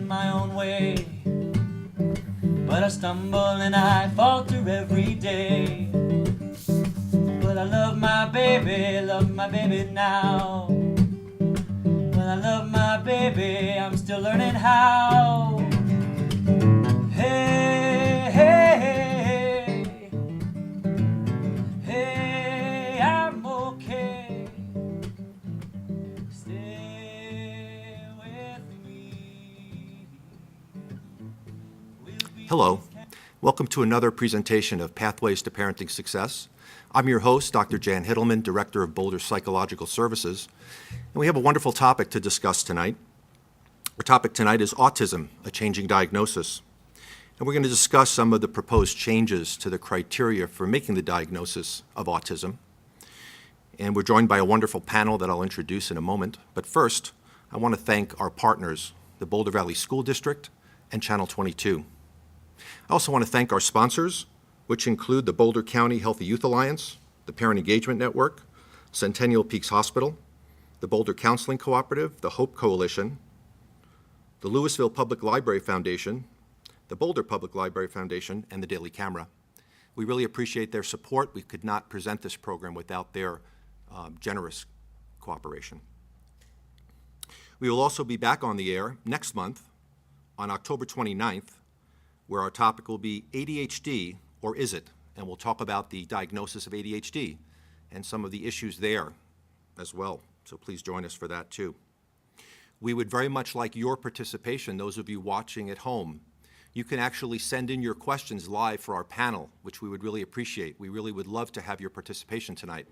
my own way, but I stumble and I falter every day. But I love my baby now. When I love my baby, I'm still learning how. Hey, hey, hey, hey, I'm okay. Stay with me. Hello. Welcome to another presentation of Pathways to Parenting Success. I'm your host, Dr. Jan Hittleman, Director of Boulder Psychological Services, and we have a wonderful topic to discuss tonight. Our topic tonight is autism, a changing diagnosis. And we're going to discuss some of the proposed changes to the criteria for making the diagnosis of autism. And we're joined by a wonderful panel that I'll introduce in a moment. But first, I want to thank our partners, the Boulder Valley School District and Channel 22. I also want to thank our sponsors, which include the Boulder County Healthy Youth Alliance, the Parent Engagement Network, Centennial Peaks Hospital, the Boulder Counseling Cooperative, the Hope Coalition, the Louisville Public Library Foundation, the Boulder Public Library Foundation, and the Daily Camera. We really appreciate their support. We could not present this program without their generous cooperation. We will also be back on the air next month on October 29th, where our topic will be ADHD, or is it? And we'll talk about the diagnosis of ADHD and some of the issues there as well. So please join us for that too. We would very much like your participation, those of you watching at home. You can actually send in your questions live for our panel, which we would really appreciate. We really would love to have your participation tonight.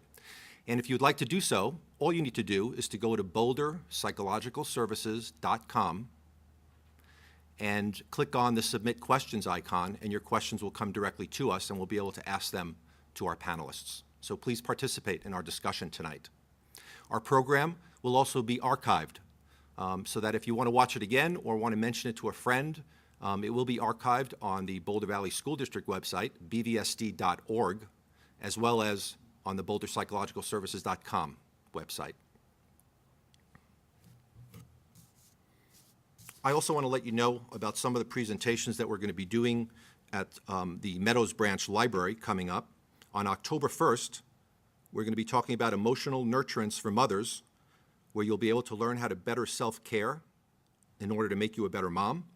And if you'd like to do so, all you need to do is to go to boulderpsychologicalservices.com and click on the Submit Questions icon, and your questions will come directly to us, and we'll be able to ask them to our panelists. So please participate in our discussion tonight. Our program will also be archived, so that if you want to watch it again or want to mention it to a friend, it will be archived on the Boulder Valley School District website, bvsd.org, as well as on the boulderpsychologicalservices.com website. I also want to let you know about some of the presentations that we're going to be doing at the Meadows Branch Library coming up. On October 1st, we're going to be talking about emotional nurturance for mothers, where you'll be able to learn how to better self-care in order to make you a better mom.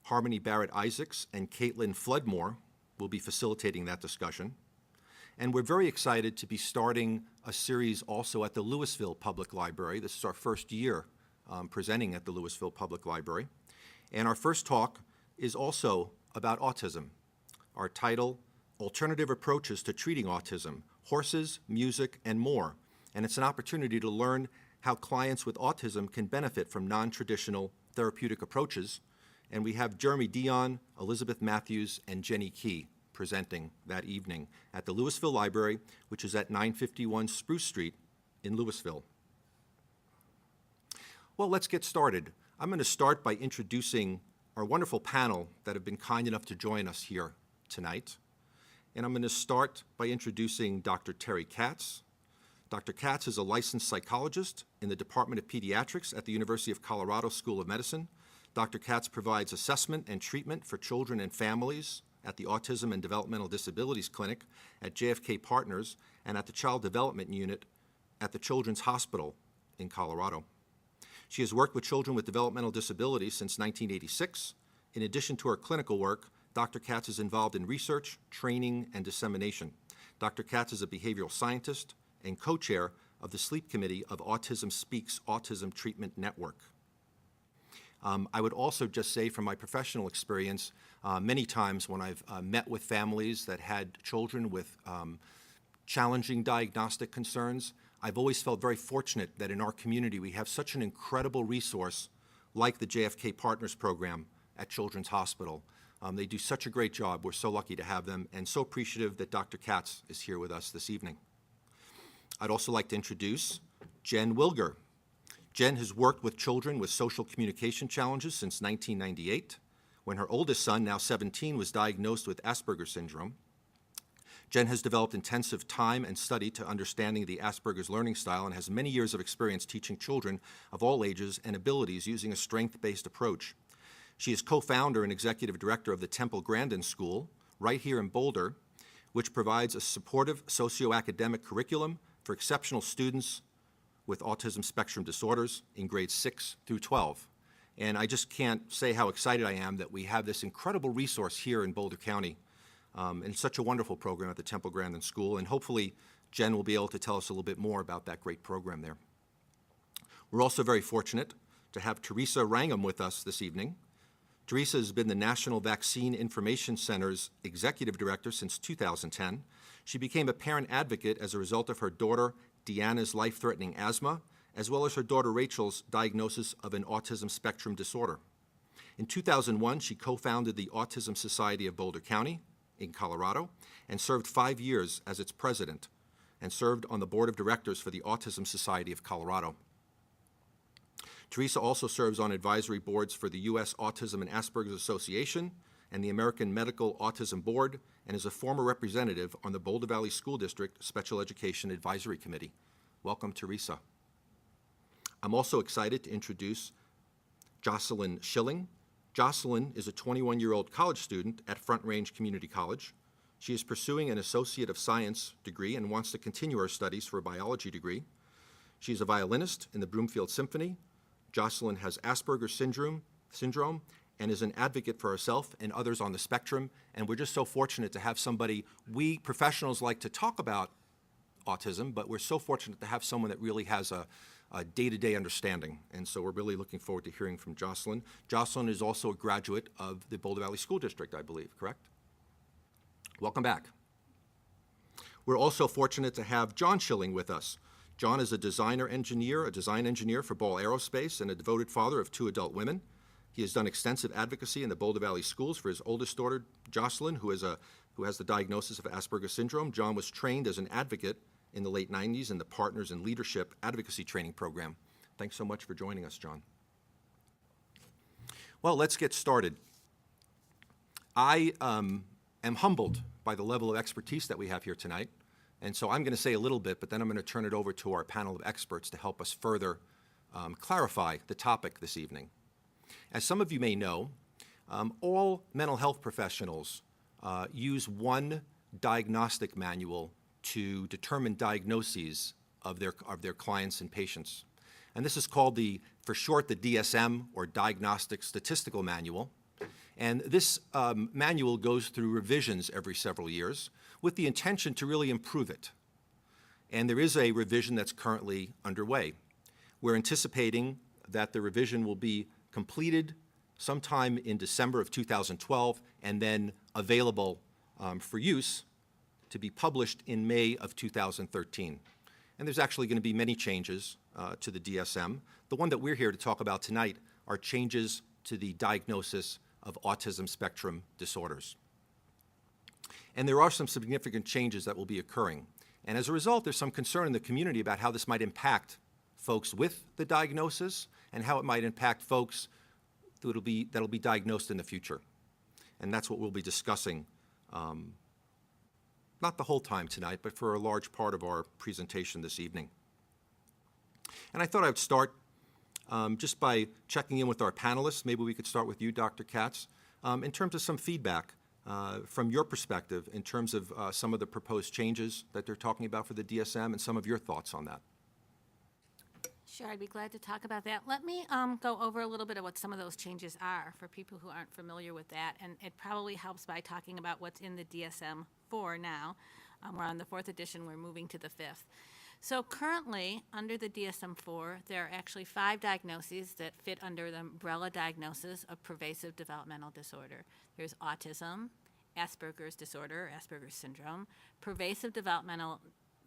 Harmony Barrett-Isaacs and Caitlin Floodmore will be facilitating that discussion. And we're very excited to be starting a series also at the Louisville Public Library. This is our first year presenting at the Louisville Public Library. And our first talk is also about autism. Our title, Alternative Approaches to Treating Autism, Horses, Music, and More. And it's an opportunity to learn how clients with autism can benefit from non-traditional therapeutic approaches. And we have Jeremy Dion, Elizabeth Matthews, and Jenny Key presenting that evening at the Louisville Library, which is at 951 Spruce Street in Louisville. Well, let's get started. I'm going to start by introducing our wonderful panel that have been kind enough to join us here tonight. And I'm going to start by introducing Dr. Terry Katz. Dr. Katz is a licensed psychologist in the Department of Pediatrics at the University of Colorado School of Medicine. Dr. Katz provides assessment and treatment for children and families at the Autism and Developmental Disabilities Clinic at JFK Partners and at the Child Development Unit at the Children's Hospital in Colorado. She has worked with children with developmental disabilities since 1986. In addition to her clinical work, Dr. Katz is involved in research, training, and dissemination. Dr. Katz is a behavioral scientist and co-chair of the Sleep Committee of Autism Speaks Autism Treatment Network. I would also just say from my professional experience, many times when I've met with families that had children with challenging diagnostic concerns, I've always felt very fortunate that in our community we have such an incredible resource like the JFK Partners program at Children's Hospital. They do such a great job. We're so lucky to have them and so appreciative that Dr. Katz is here with us this evening. I'd also like to introduce Jen Wilger. Jen has worked with children with social communication challenges since 1998, when her oldest son, now 17, was diagnosed with Asperger's syndrome. Jen has developed intensive time and study to understanding the Asperger's learning style and has many years of experience teaching children of all ages and abilities using a strength-based approach. She is co-founder and executive director of the Temple Grandin School, right here in Boulder, which provides a supportive socio-academic curriculum for exceptional students with autism spectrum disorders in grades 6 through 12. And I just can't say how excited I am that we have this incredible resource here in Boulder County, and such a wonderful program at the Temple Grandin School. And hopefully Jen will be able to tell us a little bit more about that great program there. We're also very fortunate to have Teresa Wrangham with us this evening. Teresa has been the National Vaccine Information Center's executive director since 2010. She became a parent advocate as a result of her daughter Deanna's life-threatening asthma, as well as her daughter Rachel's diagnosis of an autism spectrum disorder. In 2001, she co-founded the Autism Society of Boulder County in Colorado and served 5 years as its president and served on the board of directors for the Autism Society of Colorado. Teresa also serves on advisory boards for the U.S. Autism and Aspergers Association and the American Medical Autism Board, and is a former representative on the Boulder Valley School District Special Education Advisory Committee. Welcome, Teresa. I'm also excited to introduce Jocelyn Schilling. Jocelyn is a 21-year-old college student at Front Range Community College. She is pursuing an Associate of Science degree and wants to continue her studies for a biology degree. She is a violinist in the Broomfield Symphony. Jocelyn has Asperger's syndrome and is an advocate for herself and others on the spectrum. And we're just so fortunate to have somebody. We professionals like to talk about autism, but we're so fortunate to have someone that really has a day-to-day understanding. And so we're really looking forward to hearing from Jocelyn. Jocelyn is also a graduate of the Boulder Valley School District, I believe, correct? Welcome back. We're also fortunate to have John Schilling with us. John is a design engineer for Ball Aerospace, and a devoted father of 2 adult women. He has done extensive advocacy in the Boulder Valley schools for his oldest daughter, Jocelyn, who has the diagnosis of Asperger's syndrome. John was trained as an advocate in the late 90s in the Partners in Leadership Advocacy Training Program. Thanks so much for joining us, John. Well, let's get started. I am humbled by the level of expertise that we have here tonight. And so I'm going to say a little bit, but then I'm going to turn it over to our panel of experts to help us further clarify the topic this evening. As some of you may know, all mental health professionals use one diagnostic manual to determine diagnoses of their clients and patients. And this is called for short, the DSM, or Diagnostic Statistical Manual. And this manual goes through revisions every several years with the intention to really improve it. And there is a revision that's currently underway. We're anticipating that the revision will be completed sometime in December of 2012 and then available for use to be published in May of 2013. And there's actually going to be many changes to the DSM. The one that we're here to talk about tonight are changes to the diagnosis of autism spectrum disorders. And there are some significant changes that will be occurring. And as a result, there's some concern in the community about how this might impact folks with the diagnosis and how it might impact folks that'll be diagnosed in the future. And that's what we'll be discussing, not the whole time tonight, but for a large part of our presentation this evening. And I thought I would start just by checking in with our panelists. Maybe we could start with you, Dr. Katz, in terms of some feedback from your perspective in terms of some of the proposed changes that they're talking about for the DSM and some of your thoughts on that. Sure, I'd be glad to talk about that. Let me go over a little bit of what some of those changes are for people who aren't familiar with that, and it probably helps by talking about what's in the DSM-4 now. We're on the 4th edition, we're moving to the 5th. So currently, under the DSM-4, there are actually 5 diagnoses that fit under the umbrella diagnosis of pervasive developmental disorder. There's autism, Asperger's disorder, Asperger's syndrome, pervasive developmental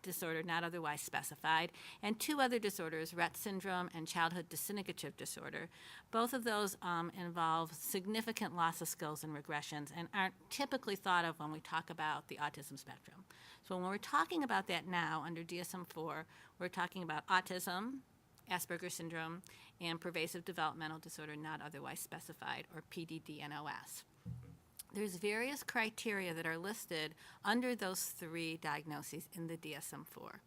disorder not otherwise specified, and 2 other disorders, Rett syndrome and childhood disintegrative disorder. Both of those involve significant loss of skills and regressions and aren't typically thought of when we talk about the autism spectrum. So when we're talking about that now under DSM-4, we're talking about autism, Asperger's syndrome, and pervasive developmental disorder not otherwise specified, or PDD-NOS. There's various criteria that are listed under those 3 diagnoses in the DSM-4.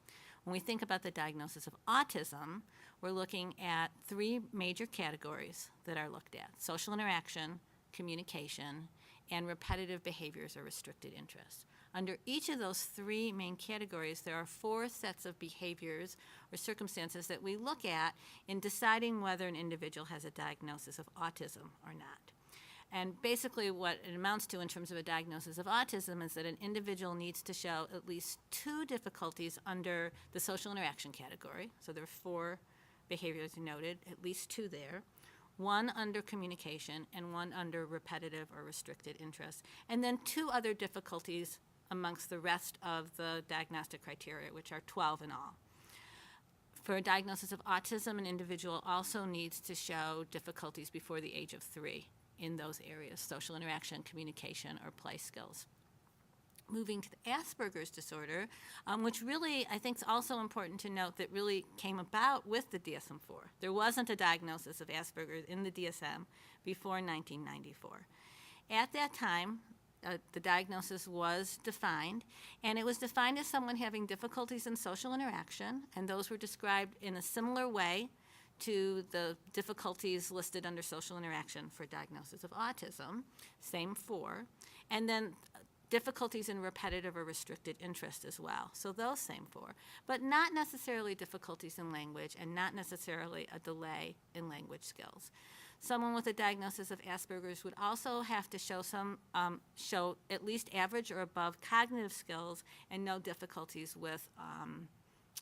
When we think about the diagnosis of autism, we're looking at three major categories that are looked at: social interaction, communication, and repetitive behaviors or restricted interests. Under each of those three main categories, there are four sets of behaviors or circumstances that we look at in deciding whether an individual has a diagnosis of autism or not. And basically what it amounts to in terms of a diagnosis of autism is that an individual needs to show at least two difficulties under the social interaction category. So there are four behaviors noted, at least two there. One under communication and one under repetitive or restricted interest. And then two other difficulties amongst the rest of the diagnostic criteria, which are 12 in all. For a diagnosis of autism, an individual also needs to show difficulties before the age of 3 in those areas: social interaction, communication, or play skills. Moving to the Asperger's disorder, which really I think is also important to note that really came about with the DSM-4. There wasn't a diagnosis of Asperger's in the DSM before 1994. At that time, the diagnosis was defined, and it was defined as someone having difficulties in social interaction, and those were described in a similar way to the difficulties listed under social interaction for diagnosis of autism, same four, and then difficulties in repetitive or restricted interest as well, so those same four, but not necessarily difficulties in language and not necessarily a delay in language skills. Someone with a diagnosis of Asperger's would also have to show at least average or above cognitive skills and no difficulties with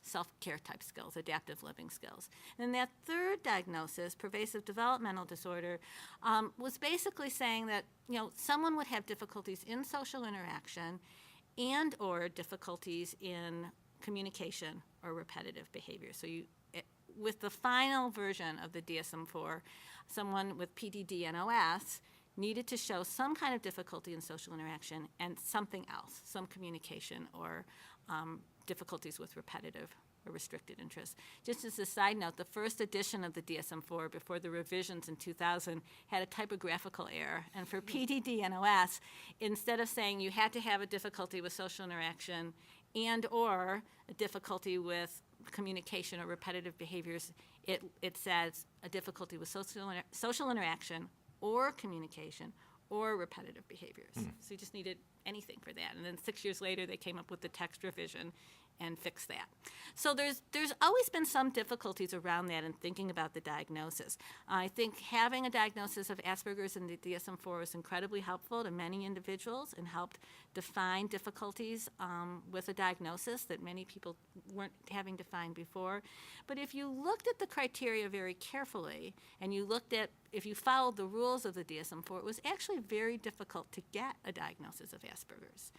self-care type skills, adaptive living skills. And that third diagnosis, pervasive developmental disorder, was basically saying that someone would have difficulties in social interaction and or difficulties in communication or repetitive behavior. So with the final version of the DSM-4, someone with PDD-NOS needed to show some kind of difficulty in social interaction and something else, some communication or difficulties with repetitive or restricted interest. Just as a side note, the first edition of the DSM-4 before the revisions in 2000 had a typographical error. And for PDD-NOS, instead of saying you had to have a difficulty with social interaction and or a difficulty with communication or repetitive behaviors, it says a difficulty with social interaction or communication or repetitive behaviors. So you just needed anything for that. And then 6 years later, they came up with the text revision and fixed that. So there's always been some difficulties around that in thinking about the diagnosis. I think having a diagnosis of Asperger's in the DSM-4 was incredibly helpful to many individuals and helped define difficulties with a diagnosis that many people weren't having defined before. But if you looked at the criteria very carefully and you looked at, if you followed the rules of the DSM-4, it was actually very difficult to get a diagnosis of Asperger's.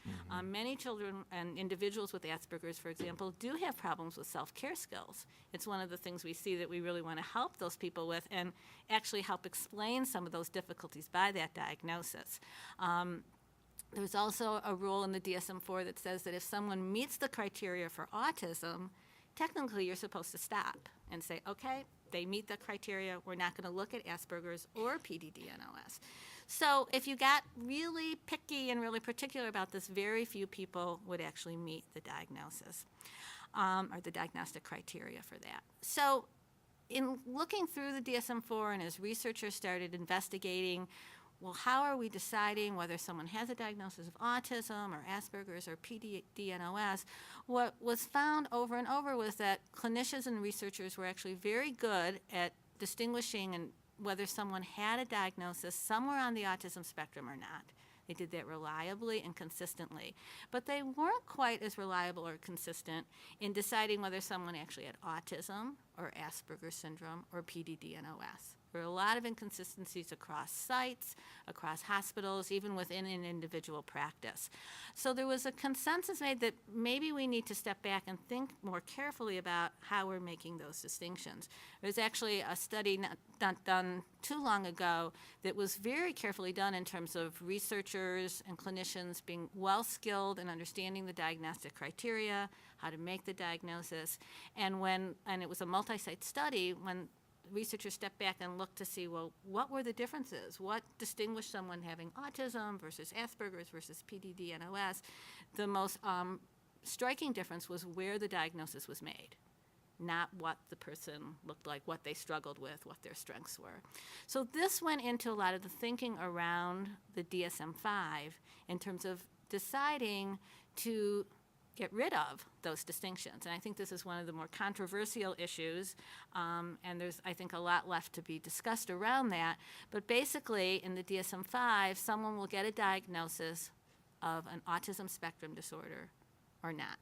Many children and individuals with Asperger's, for example, do have problems with self-care skills. It's one of the things we see that we really want to help those people with and actually help explain some of those difficulties by that diagnosis. There's also a rule in the DSM-4 that says that if someone meets the criteria for autism, technically you're supposed to stop and say, okay, they meet the criteria, we're not going to look at Asperger's or PDD-NOS. So if you got really picky and really particular about this, very few people would actually meet the diagnosis or the diagnostic criteria for that. So in looking through the DSM-4 and as researchers started investigating, well, how are we deciding whether someone has a diagnosis of autism or Asperger's or PDD-NOS? What was found over and over was that clinicians and researchers were actually very good at distinguishing and whether someone had a diagnosis somewhere on the autism spectrum or not. They did that reliably and consistently. But they weren't quite as reliable or consistent in deciding whether someone actually had autism or Asperger's syndrome or PDD-NOS. There were a lot of inconsistencies across sites, across hospitals, even within an individual practice. So there was a consensus made that maybe we need to step back and think more carefully about how we're making those distinctions. There's actually a study not done too long ago that was very carefully done in terms of researchers and clinicians being well-skilled in understanding the diagnostic criteria, how to make the diagnosis, and it was a multi-site study when researchers stepped back and looked to see, well, what were the differences? What distinguished someone having autism versus Asperger's versus PDD-NOS? The most striking difference was where the diagnosis was made. not what the person looked like, what they struggled with, what their strengths were. So this went into a lot of the thinking around the DSM-5 in terms of deciding to get rid of those distinctions. And I think this is one of the more controversial issues, and there's, I think, a lot left to be discussed around that. But basically, in the DSM-5, someone will get a diagnosis of an autism spectrum disorder or not.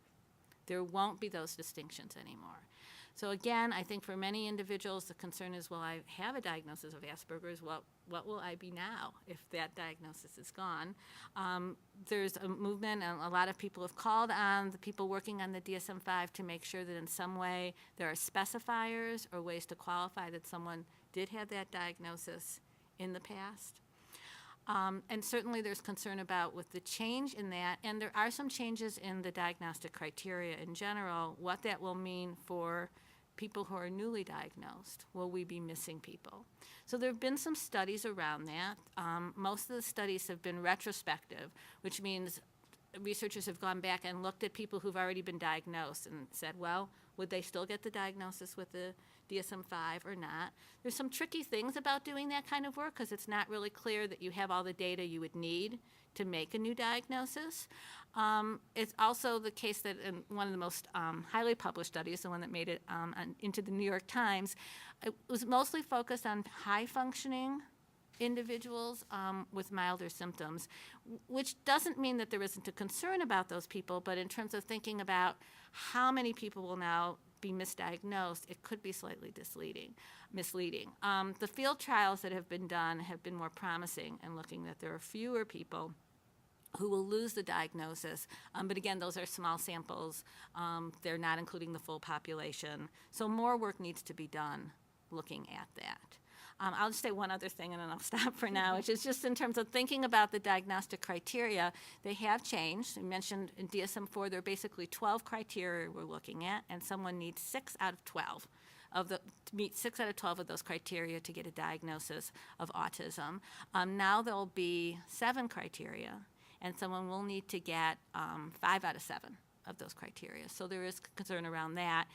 There won't be those distinctions anymore. So again, I think for many individuals, the concern is, well, I have a diagnosis of Asperger's. What will I be now if that diagnosis is gone? There's a movement, and a lot of people have called on the people working on the DSM-5 to make sure that in some way there are specifiers or ways to qualify that someone did have that diagnosis in the past. And certainly there's concern about with the change in that, and there are some changes in the diagnostic criteria in general, what that will mean for people who are newly diagnosed. Will we be missing people? So there have been some studies around that. Most of the studies have been retrospective, which means researchers have gone back and looked at people who've already been diagnosed and said, well, would they still get the diagnosis with the DSM-5 or not? There's some tricky things about doing that kind of work because it's not really clear that you have all the data you would need to make a new diagnosis. It's also the case that in one of the most highly published studies, the one that made it into the New York Times, it was mostly focused on high-functioning individuals with milder symptoms, which doesn't mean that there isn't a concern about those people, but in terms of thinking about how many people will now be misdiagnosed, it could be slightly misleading. The field trials that have been done have been more promising in looking that there are fewer people who will lose the diagnosis, but again, those are small samples. They're not including the full population. So more work needs to be done looking at that. I'll just say one other thing and then I'll stop for now, which is just in terms of thinking about the diagnostic criteria, they have changed. I mentioned in DSM-4 there are basically 12 criteria we're looking at, and someone needs 6 out of 12 to meet 6 out of 12 of those criteria to get a diagnosis of autism. Now there'll be 7 criteria, and someone will need to get 5 out of 7 of those criteria. So there is concern around that.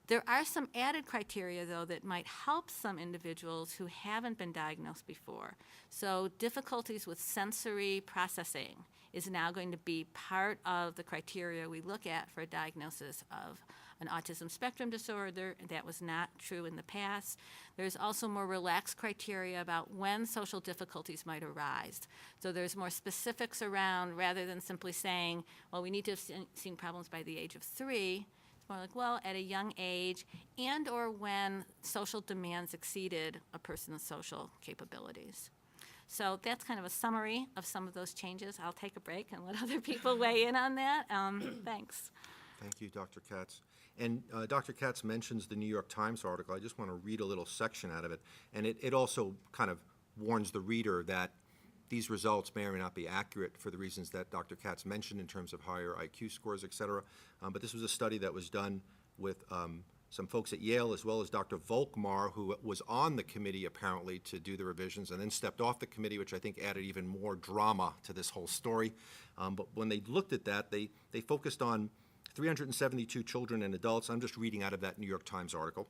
There are some added criteria, though, that might help some individuals who haven't been diagnosed before. So difficulties with sensory processing is now going to be part of the criteria we look at for a diagnosis of an autism spectrum disorder. That was not true in the past. There's also more relaxed criteria about when social difficulties might arise. So there's more specifics around, rather than simply saying, well, we need to have seen problems by the age of 3. More like, well, at a young age, and or when social demands exceeded a person's social capabilities. So that's kind of a summary of some of those changes. I'll take a break and let other people weigh in on that. Thanks. Thank you, Dr. Katz. And Dr. Katz mentions the New York Times article. I just want to read a little section out of it. And it also kind of warns the reader that these results may or may not be accurate for the reasons that Dr. Katz mentioned in terms of higher IQ scores, et cetera. But this was a study that was done with some folks at Yale, as well as Dr. Volkmar, who was on the committee apparently to do the revisions and then stepped off the committee, which I think added even more drama to this whole story. But when they looked at that, they focused on 372 children and adults. I'm just reading out of that New York Times article.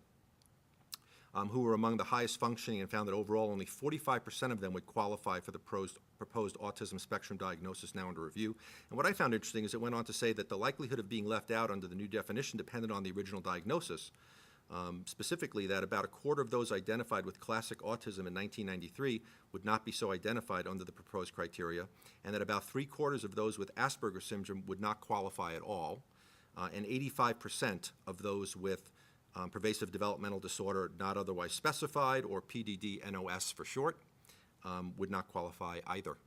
Who were among the highest functioning, and found that overall only 45% of them would qualify for the proposed autism spectrum diagnosis now under review. And what I found interesting is it went on to say that the likelihood of being left out under the new definition depended on the original diagnosis, specifically that about a quarter of those identified with classic autism in 1993 would not be so identified under the proposed criteria, and that about 3/4 of those with Asperger's syndrome would not qualify at all, and 85% of those with pervasive developmental disorder not otherwise specified, or PDD-NOS for short, would not qualify either.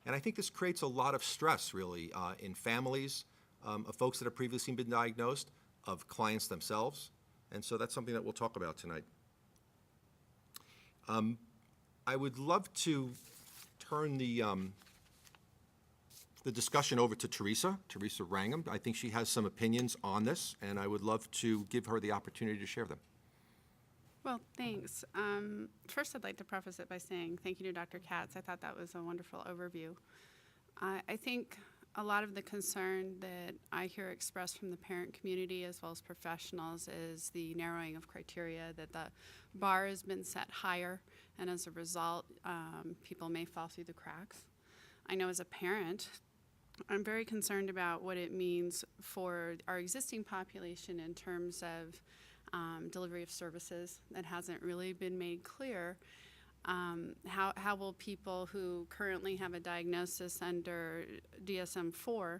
And I think this creates a lot of stress, really, in families of folks that have previously been diagnosed, of clients themselves, and so that's something that we'll talk about tonight. I would love to turn the discussion over to Teresa Wrangham. I think she has some opinions on this, and I would love to give her the opportunity to share them. Well, thanks. First, I'd like to preface it by saying thank you to Dr. Katz. I thought that was a wonderful overview. I think a lot of the concern that I hear expressed from the parent community as well as professionals is the narrowing of criteria, that the bar has been set higher, and as a result, people may fall through the cracks. I know as a parent, I'm very concerned about what it means for our existing population in terms of delivery of services. That hasn't really been made clear. How will people who currently have a diagnosis under DSM-4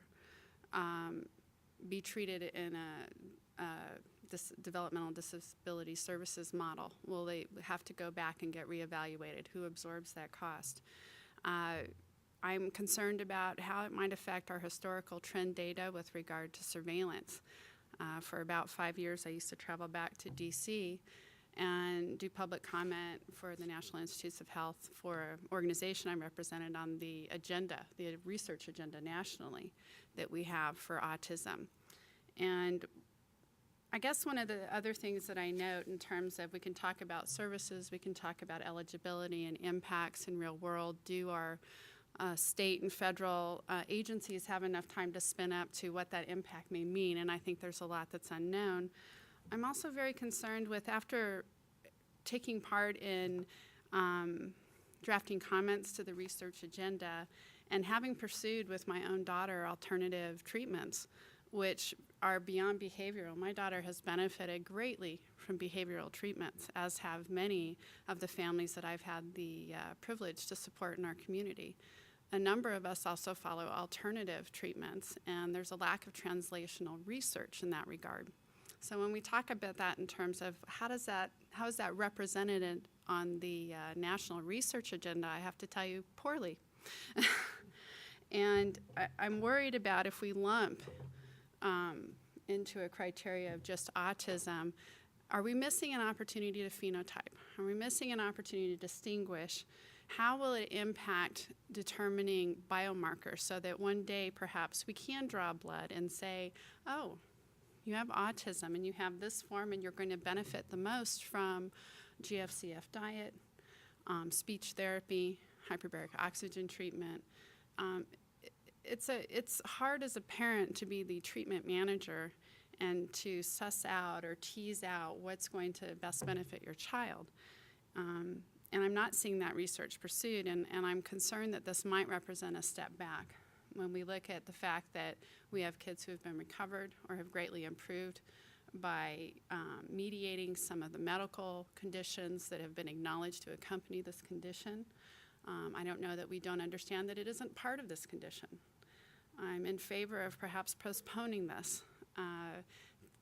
be treated in a developmental disability services model? Will they have to go back and get reevaluated? Who absorbs that cost? I'm concerned about how it might affect our historical trend data with regard to surveillance. For about 5 years, I used to travel back to DC and do public comment for the National Institutes of Health for an organization I represented on the agenda, the research agenda nationally that we have for autism. And I guess one of the other things that I note in terms of, we can talk about services, we can talk about eligibility and impacts in real world. Do our state and federal agencies have enough time to spin up to what that impact may mean? And I think there's a lot that's unknown. I'm also very concerned with, after taking part in drafting comments to the research agenda and having pursued with my own daughter alternative treatments, which are beyond behavioral. My daughter has benefited greatly from behavioral treatments, as have many of the families that I've had the privilege to support in our community. A number of us also follow alternative treatments, and there's a lack of translational research in that regard. So when we talk about that in terms of how is that represented on the national research agenda, I have to tell you, poorly. And I'm worried about if we lump into a criteria of just autism, are we missing an opportunity to phenotype? Are we missing an opportunity to distinguish? How will it impact determining biomarkers so that one day perhaps we can draw blood and say, oh, you have autism and you have this form and you're going to benefit the most from GFCF diet, speech therapy, hyperbaric oxygen treatment. It's hard as a parent to be the treatment manager and to suss out or tease out what's going to best benefit your child. And I'm not seeing that research pursued, and I'm concerned that this might represent a step back when we look at the fact that we have kids who have been recovered or have greatly improved by mediating some of the medical conditions that have been acknowledged to accompany this condition. I don't know that we don't understand that it isn't part of this condition. I'm in favor of perhaps postponing this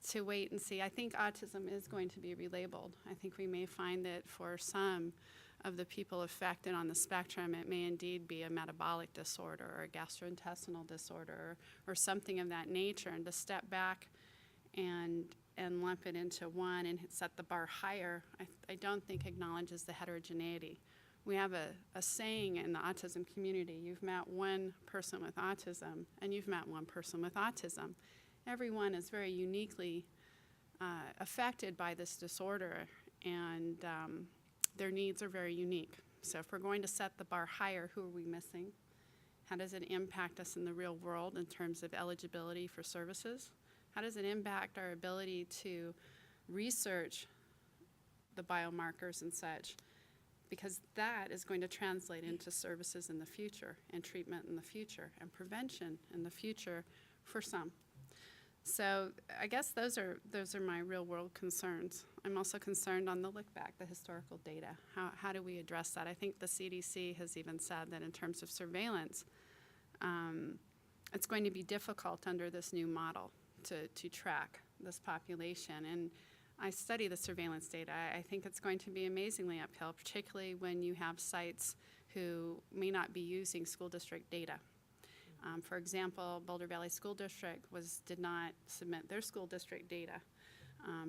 to wait and see. I think autism is going to be relabeled. I think we may find that for some of the people affected on the spectrum, it may indeed be a metabolic disorder or a gastrointestinal disorder or something of that nature, and to step back and lump it into one and set the bar higher, I don't think acknowledges the heterogeneity. We have a saying in the autism community: you've met one person with autism and you've met one person with autism. Everyone is very uniquely affected by this disorder, and their needs are very unique. So if we're going to set the bar higher, who are we missing? How does it impact us in the real world in terms of eligibility for services? How does it impact our ability to research the biomarkers and such? Because that is going to translate into services in the future, and treatment in the future, and prevention in the future for some. So I guess those are my real world concerns. I'm also concerned on the look back, the historical data. How do we address that? I think the CDC has even said that in terms of surveillance, it's going to be difficult under this new model to track this population. And I study the surveillance data. I think it's going to be amazingly uphill, particularly when you have sites who may not be using school district data. For example, Boulder Valley School District did not submit their school district data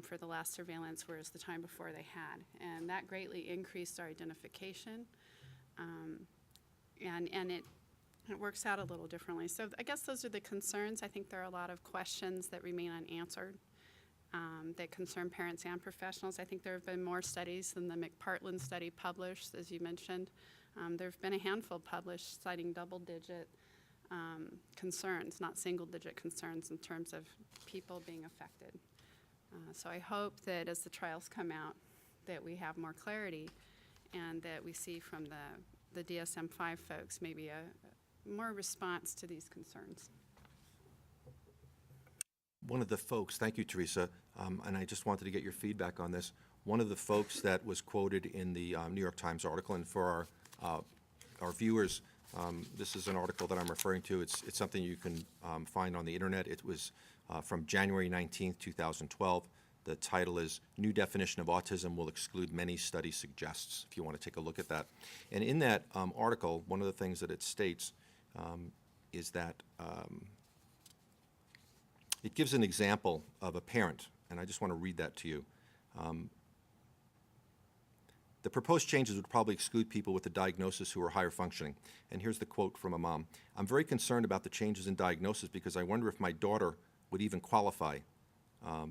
for the last surveillance, whereas the time before they had. And that greatly increased our identification. And it works out a little differently. So I guess those are the concerns. I think there are a lot of questions that remain unanswered that concern parents and professionals. I think there have been more studies than the McPartland study published, as you mentioned. There have been a handful published citing double-digit concerns, not single-digit concerns in terms of people being affected. So I hope that as the trials come out, that we have more clarity and that we see from the DSM-5 folks maybe a more response to these concerns. One of the folks, thank you, Teresa, and I just wanted to get your feedback on this. One of the folks that was quoted in the New York Times article, and for our viewers, this is an article that I'm referring to. It's something you can find on the internet. It was from January 19th, 2012. The title is "New Definition of Autism Will Exclude Many Study Suggests," if you want to take a look at that. And in that article, one of the things that it states is that it gives an example of a parent, and I just want to read that to you. The proposed changes would probably exclude people with a diagnosis who are higher functioning. And here's the quote from a mom. "I'm very concerned about the changes in diagnosis because I wonder if my daughter would even qualify,"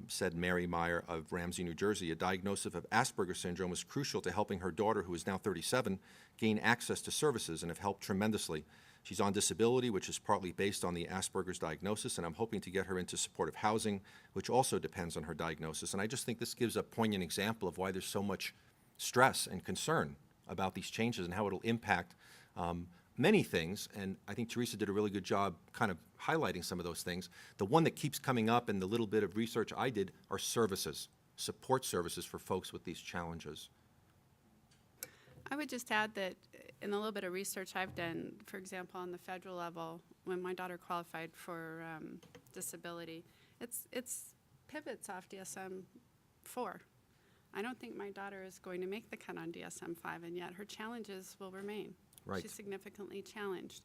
said Mary Meyer of Ramsey, New Jersey. "A diagnosis of Asperger's syndrome is crucial to helping her daughter, who is now 37, gain access to services and have helped tremendously. She's on disability, which is partly based on the Asperger's diagnosis, and I'm hoping to get her into supportive housing, which also depends on her diagnosis." And I just think this gives a poignant example of why there's so much stress and concern about these changes and how it'll impact many things. And I think Teresa did a really good job kind of highlighting some of those things. The one that keeps coming up in the little bit of research I did are services, support services for folks with these challenges. I would just add that in the little bit of research I've done, for example, on the federal level, when my daughter qualified for disability, it's pivots off DSM-4. I don't think my daughter is going to make the cut on DSM-5, and yet her challenges will remain. Right. She's significantly challenged.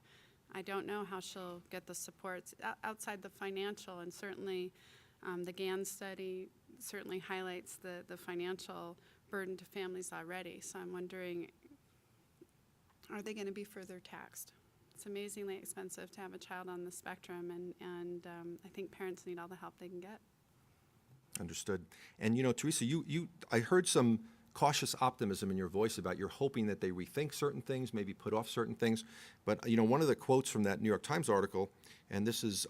I don't know how she'll get the supports outside the financial, and certainly the GAN study certainly highlights the financial burden to families already. So I'm wondering, are they going to be further taxed? It's amazingly expensive to have a child on the spectrum, and I think parents need all the help they can get. Understood. And you know, Teresa, I heard some cautious optimism in your voice about you're hoping that they rethink certain things, maybe put off certain things. But you know, one of the quotes from that New York Times article, and this is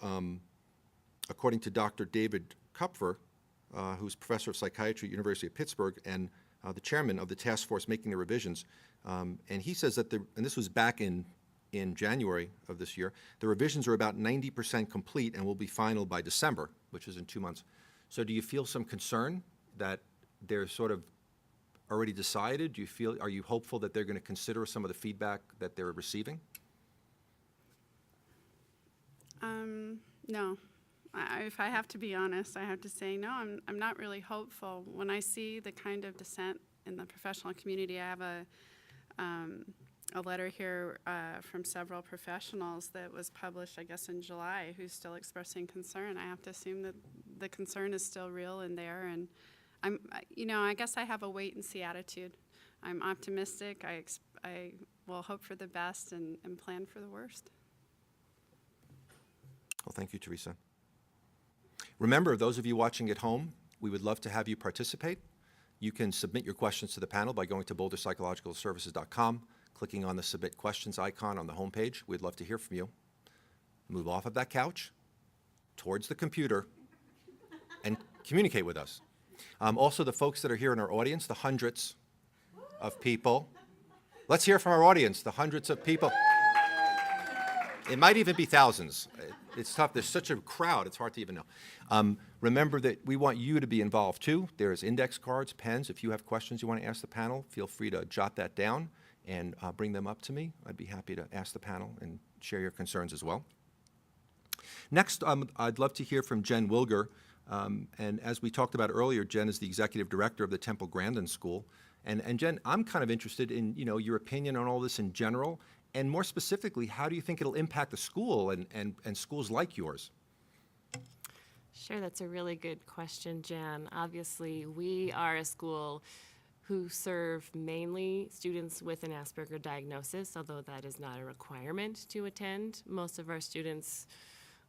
according to Dr. David Kupfer, who's professor of psychiatry at University of Pittsburgh and the chairman of the task force making the revisions, and he says that and this was back in January of this year, the revisions are about 90% complete and will be final by December, which is in 2 months. So do you feel some concern that they're sort of already decided? Are you hopeful that they're going to consider some of the feedback that they're receiving? No. If I have to be honest, I have to say no, I'm not really hopeful. When I see the kind of dissent in the professional community, I have a letter here from several professionals that was published, I guess, in July, who's still expressing concern. I have to assume that the concern is still real and there, and I guess I have a wait-and-see attitude. I'm optimistic. I will hope for the best and plan for the worst. Well, thank you, Teresa. Remember, those of you watching at home, we would love to have you participate. You can submit your questions to the panel by going to boulderpsychologicalservices.com, clicking on the Submit Questions icon on the homepage. We'd love to hear from you. Move off of that couch, towards the computer, and communicate with us. Also, the folks that are here in our audience, the hundreds of people. Let's hear from our audience, the hundreds of people. It might even be thousands. It's tough. There's such a crowd, it's hard to even know. Remember that we want you to be involved too. There's index cards, pens. If you have questions you want to ask the panel, feel free to jot that down and bring them up to me. I'd be happy to ask the panel and share your concerns as well. Next, I'd love to hear from Jen Wilger. And as we talked about earlier, Jen is the executive director of the Temple Grandin School. And Jen, I'm kind of interested in your opinion on all this in general, and more specifically, how do you think it'll impact the school and schools like yours? Sure, that's a really good question, Jan. Obviously, we are a school who serve mainly students with an Asperger diagnosis, although that is not a requirement to attend. Most of our students,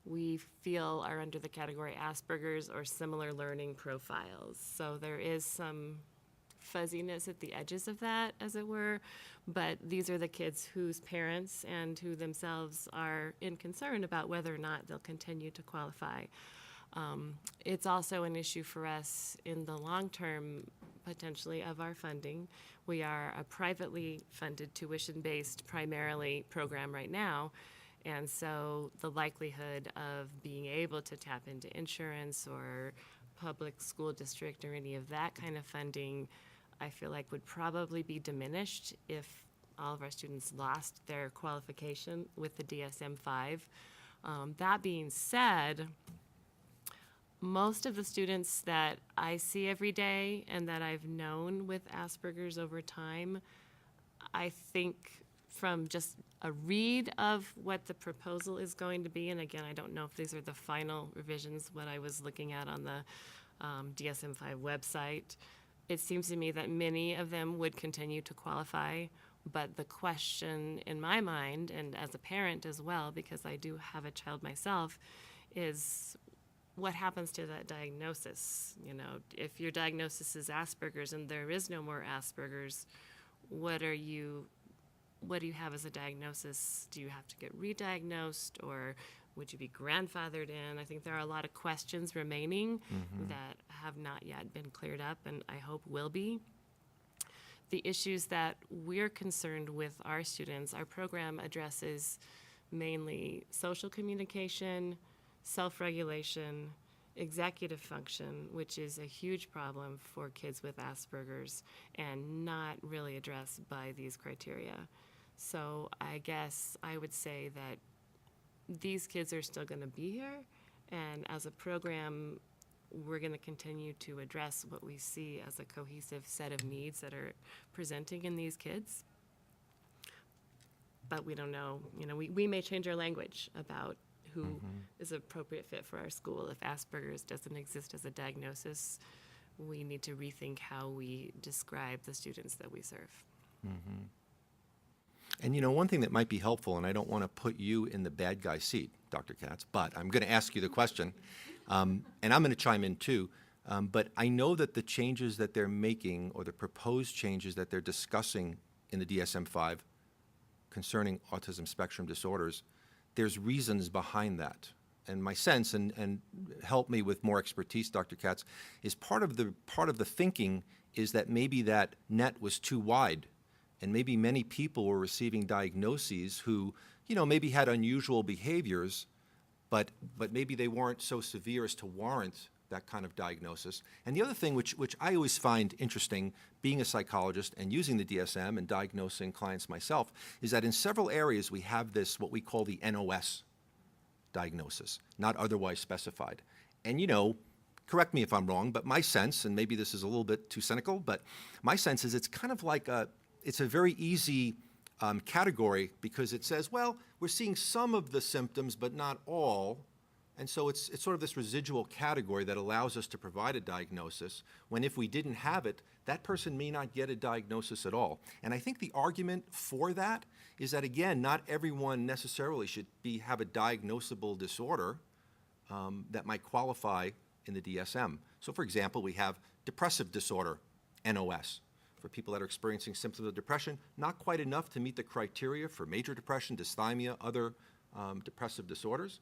we feel, are under the category Asperger's or similar learning profiles. So there is some fuzziness at the edges of that, as it were. But these are the kids whose parents and who themselves are in concern about whether or not they'll continue to qualify. It's also an issue for us in the long term, potentially, of our funding. We are a privately funded, tuition-based, primarily program right now. And so the likelihood of being able to tap into insurance or public school district or any of that kind of funding, I feel like would probably be diminished if all of our students lost their qualification with the DSM-5. That being said, most of the students that I see every day and that I've known with Asperger's over time, I think from just a read of what the proposal is going to be, and again, I don't know if these are the final revisions, what I was looking at on the DSM-5 website, it seems to me that many of them would continue to qualify, but the question in my mind, and as a parent as well, because I do have a child myself, is what happens to that diagnosis? You know, if your diagnosis is Asperger's and there is no more Asperger's, what do you have as a diagnosis? Do you have to get re-diagnosed, or would you be grandfathered in? I think there are a lot of questions remaining that have not yet been cleared up, and I hope will be. The issues that we're concerned with our students, our program addresses mainly social communication, self-regulation, executive function, which is a huge problem for kids with Asperger's and not really addressed by these criteria. So I guess I would say that these kids are still going to be here, and as a program, we're going to continue to address what we see as a cohesive set of needs that are presenting in these kids. But we don't know, you know, we may change our language about who is an appropriate fit for our school. If Asperger's doesn't exist as a diagnosis, we need to rethink how we describe the students that we serve. And you know, one thing that might be helpful, and I don't want to put you in the bad guy seat, Dr. Katz, but I'm going to ask you the question, and I'm going to chime in too. But I know that the changes that they're making, or the proposed changes that they're discussing in the DSM-5 concerning autism spectrum disorders, there's reasons behind that. And my sense, and help me with more expertise, Dr. Katz, is part of the thinking is that maybe that net was too wide, and maybe many people were receiving diagnoses who, you know, maybe had unusual behaviors, but maybe they weren't so severe as to warrant that kind of diagnosis. And the other thing which I always find interesting, being a psychologist and using the DSM and diagnosing clients myself, is that in several areas we have this, what we call the NOS diagnosis, not otherwise specified. And you know, correct me if I'm wrong, but my sense, and maybe this is a little bit too cynical, but my sense is it's kind of like it's a very easy category, because it says, well, we're seeing some of the symptoms, but not all. And so it's sort of this residual category that allows us to provide a diagnosis, when if we didn't have it, that person may not get a diagnosis at all. And I think the argument for that is that, again, not everyone necessarily should have a diagnosable disorder that might qualify in the DSM. So for example, we have depressive disorder, NOS. For people that are experiencing symptoms of depression, not quite enough to meet the criteria for major depression, dysthymia, other depressive disorders.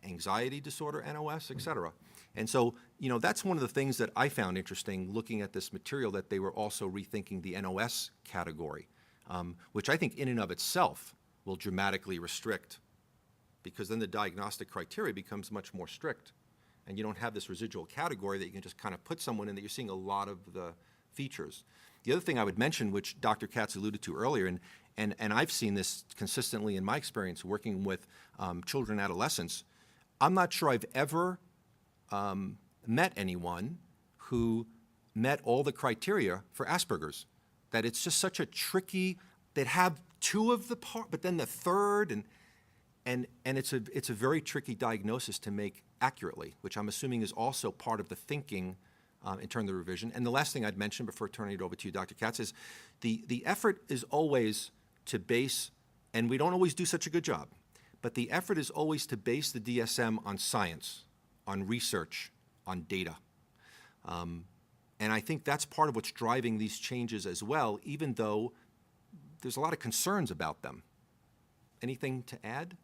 Anxiety disorder, NOS, et cetera. And so, you know, that's one of the things that I found interesting looking at this material, that they were also rethinking the NOS category, which I think in and of itself will dramatically restrict, because then the diagnostic criteria becomes much more strict, and you don't have this residual category that you can just kind of put someone in that you're seeing a lot of the features. The other thing I would mention, which Dr. Katz alluded to earlier, and I've seen this consistently in my experience working with children and adolescents, I'm not sure I've ever met anyone who met all the criteria for Asperger's. That it's just such a tricky, they'd have two of the part, but then the third, and it's a very tricky diagnosis to make accurately, which I'm assuming is also part of the thinking in terms of the revision. And the last thing I'd mention before turning it over to you, Dr. Katz, is the effort is always to base, and we don't always do such a good job, but the effort is always to base the DSM on science, on research, on data. And And I think that's part of what's driving these changes as well, even though there's a lot of concerns about them. Anything to add?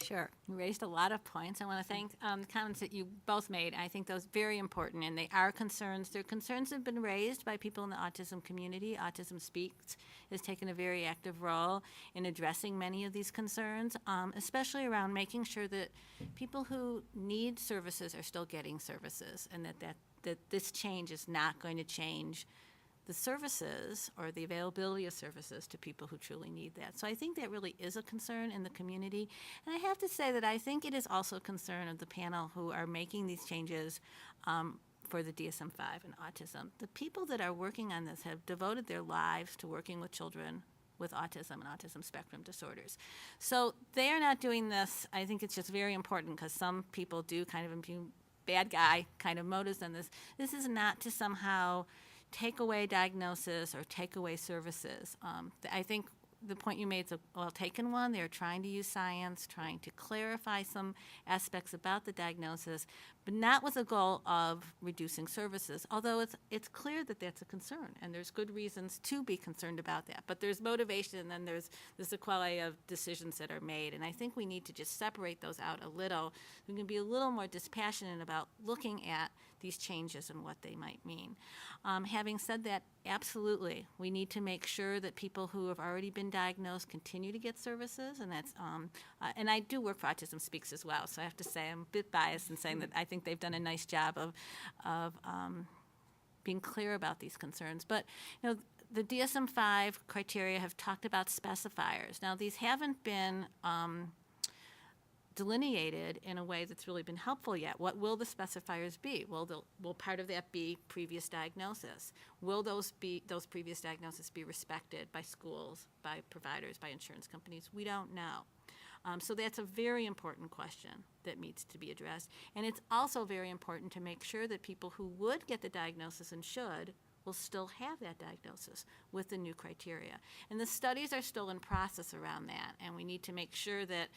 Sure. You raised a lot of points. I want to thank the comments that you both made. I think those are very important, and they are concerns. Their concerns have been raised by people in the autism community. Autism Speaks has taken a very active role in addressing many of these concerns, especially around making sure that people who need services are still getting services, and that this change is not going to change the services or the availability of services to people who truly need that. So I think that really is a concern in the community. And I have to say that I think it is also a concern of the panel who are making these changes for the DSM-5 and autism. The people that are working on this have devoted their lives to working with children with autism and autism spectrum disorders. So they are not doing this. I think it's just very important because some people do kind of impugn bad guy kind of motives on this. This is not to somehow take away diagnosis or take away services. I think the point you made is a well-taken one. They're trying to use science, trying to clarify some aspects about the diagnosis, but not with a goal of reducing services, although it's clear that that's a concern, and there's good reasons to be concerned about that. But there's motivation, and then there's the sequelae of decisions that are made, and I think we need to just separate those out a little. We can be a little more dispassionate about looking at these changes and what they might mean. Having said that, absolutely, we need to make sure that people who have already been diagnosed continue to get services, and that's and I do work for Autism Speaks as well, so I have to say I'm a bit biased in saying that I think they've done a nice job of being clear about these concerns. But you know, the DSM-5 criteria have talked about specifiers. Now, these haven't been delineated in a way that's really been helpful yet. What will the specifiers be? Will part of that be previous diagnosis? Will those previous diagnoses be respected by schools, by providers, by insurance companies? We don't know. So that's a very important question that needs to be addressed. And it's also very important to make sure that people who would get the diagnosis and should will still have that diagnosis with the new criteria. And the studies are still in process around that, and we need to make sure that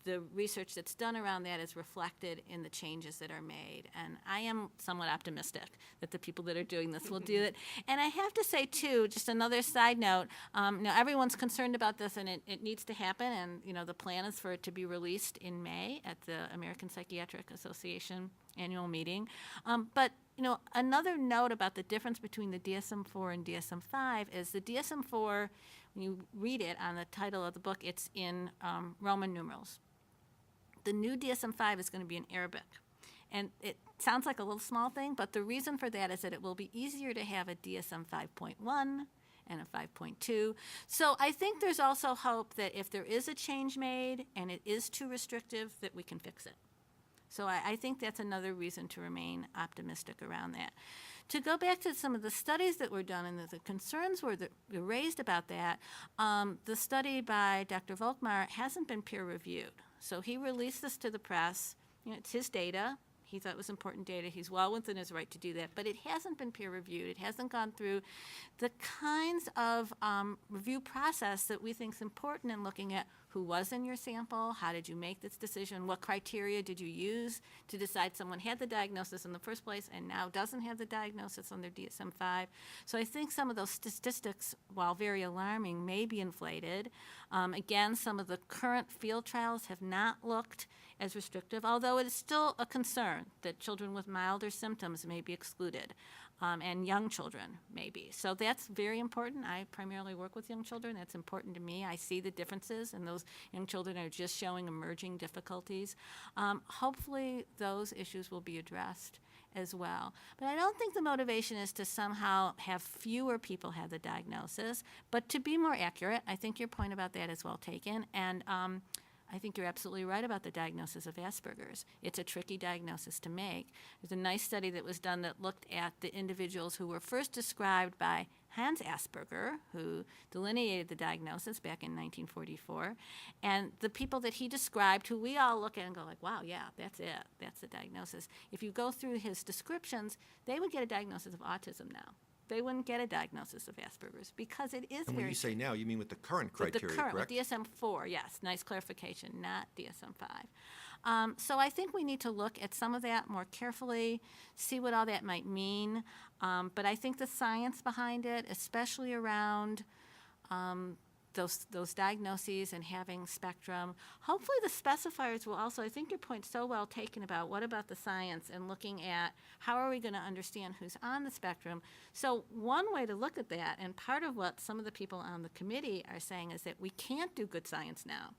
the research that's done around that is reflected in the changes that are made. And I am somewhat optimistic that the people that are doing this will do it. And I have to say, too, just another side note, now everyone's concerned about this, and it needs to happen, and you know, the plan is for it to be released in May at the American Psychiatric Association annual meeting. But you know, another note about the difference between the DSM-4 and DSM-5 is the DSM-4, when you read it on the title of the book, it's in Roman numerals. The new DSM-5 is going to be in Arabic. And it sounds like a little small thing, but the reason for that is that it will be easier to have a DSM 5.1 and a 5.2. So I think there's also hope that if there is a change made and it is too restrictive, that we can fix it. So I think that's another reason to remain optimistic around that. To go back to some of the studies that were done and the concerns were raised about that, the study by Dr. Volkmar hasn't been peer-reviewed. So he released this to the press. You know, it's his data. He thought it was important data. He's well within his right to do that. But it hasn't been peer-reviewed. It hasn't gone through the kinds of review process that we think is important in looking at who was in your sample, how did you make this decision, what criteria did you use to decide someone had the diagnosis in the first place and now doesn't have the diagnosis on their DSM-5. So I think some of those statistics, while very alarming, may be inflated. Again, some of the current field trials have not looked as restrictive, although it is still a concern that children with milder symptoms may be excluded. And young children, maybe. So that's very important. I primarily work with young children. That's important to me. I see the differences, and those young children are just showing emerging difficulties. Hopefully, those issues will be addressed as well. But I don't think the motivation is to somehow have fewer people have the diagnosis, but to be more accurate. I think your point about that is well taken. And I think you're absolutely right about the diagnosis of Asperger's. It's a tricky diagnosis to make. There's a nice study that was done that looked at the individuals who were first described by Hans Asperger, who delineated the diagnosis back in 1944, and the people that he described, who we all look at and go like, wow, yeah, that's it. That's the diagnosis. If you go through his descriptions, they would get a diagnosis of autism now, they wouldn't get a diagnosis of Asperger's because it is And when very you say now, you mean with the current with criteria, the current, correct? with DSM-4, yes, nice clarification, not DSM-5. So I think we need to look at some of that more carefully, see what all that might mean. But I think the science behind it, especially around those diagnoses and having spectrum, hopefully the specifiers will also, I think your point's so well taken about what about the science and looking at how are we going to understand who's on the spectrum. So one way to look at that, and part of what some of the people on the committee are saying is that we can't do good science now